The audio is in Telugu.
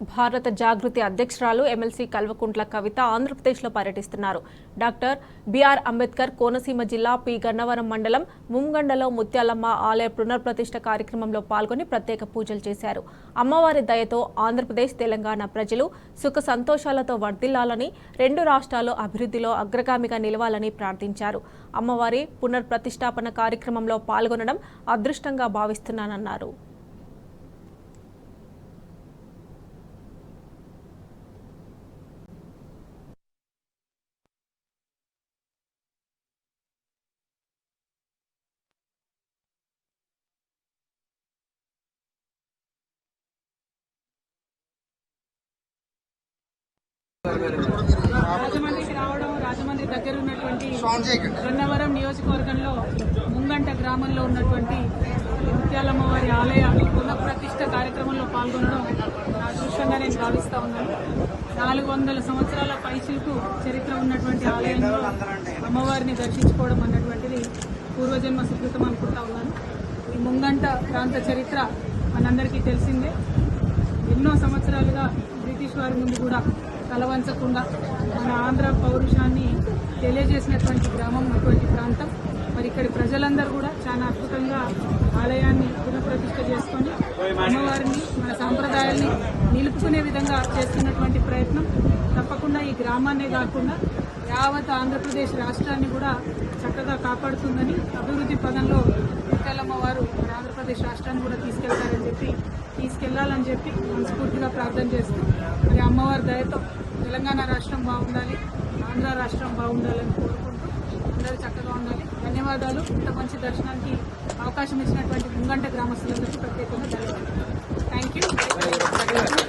భారత జాగృతి అధ్యక్షురాలు ఎమ్మెల్సీ కల్వకుంట్ల కవిత ఆంధ్రప్రదేశ్లో పర్యటిస్తున్నారు. డాక్టర్ బిఆర్ అంబేద్కర్ కోనసీమ జిల్లా పి గన్నవరం మండలం ముంగండలో ముత్యాలమ్మ ఆలయ పునర్ప్రతిష్ఠ కార్యక్రమంలో పాల్గొని ప్రత్యేక పూజలు చేశారు. అమ్మవారి దయతో ఆంధ్రప్రదేశ్, తెలంగాణ ప్రజలు సుఖ సంతోషాలతో వర్ధిల్లాలని, రెండు రాష్ట్రాలు అభివృద్ధిలో అగ్రగామిగా నిలవాలని ప్రార్థించారు. అమ్మవారి పునర్ప్రతిష్ఠాపన కార్యక్రమంలో పాల్గొనడం అదృష్టంగా భావిస్తున్నానన్నారు. రాజమండ్రికి రావడం, రాజమండ్రి దగ్గర ఉన్నటువంటి గన్నవరం నియోజకవర్గంలో ముంగంట గ్రామంలో ఉన్నటువంటి ముత్యాలమ్మ వారి ఆలయ పునఃప్రతిష్ఠ కార్యక్రమంలో పాల్గొనడం నా అదృష్టంగా నేను భావిస్తా ఉన్నాను. 400 సంవత్సరాల పైచిలకు చరిత్ర ఉన్నటువంటి ఆలయంలో అమ్మవారిని దర్శించుకోవడం అన్నటువంటిది పూర్వజన్మ సుకృతం అనుకుంటా ఉన్నాను. ఈ ముంగంట ప్రాంత చరిత్ర మనందరికీ తెలిసిందే. ఎన్నో సంవత్సరాలుగా బ్రిటిష్ వారి ముందు కూడా తలవంచకుండా మన ఆంధ్ర పౌరుషాన్ని తెలియజేసినటువంటి గ్రామం, అటువంటి ప్రాంతం. మరి ఇక్కడి ప్రజలందరూ కూడా చాలా అద్భుతంగా ఆలయాన్ని పునఃప్రతిష్ఠ చేసుకొని అమ్మవారిని, మన సాంప్రదాయాల్ని నిలుపుకునే విధంగా చేస్తున్నటువంటి ప్రయత్నం తప్పకుండా ఈ గ్రామాన్నే కాకుండా యావత్ ఆంధ్రప్రదేశ్ రాష్ట్రాన్ని కూడా చక్కగా కాపాడుతుందని, అభివృద్ధి పదంలో ముత్యాలమ్మ వారు మన ఆంధ్రప్రదేశ్ రాష్ట్రాన్ని కూడా తీసుకెళ్లాలని చెప్పి మనస్ఫూర్తిగా ప్రార్థన చేస్తూ, మరి అమ్మవారి దయతో తెలంగాణ రాష్ట్రం బాగుండాలి, ఆంధ్ర రాష్ట్రం బాగుండాలని కోరుకుంటూ అందరూ చక్కగా ఉండాలి. ధన్యవాదాలు. ఇంత మంచి దర్శనానికి అవకాశం ఇచ్చినటువంటి ముంగంట గ్రామస్తులందరికీ ప్రత్యేకంగా ధన్యవాదాలు. Thank you.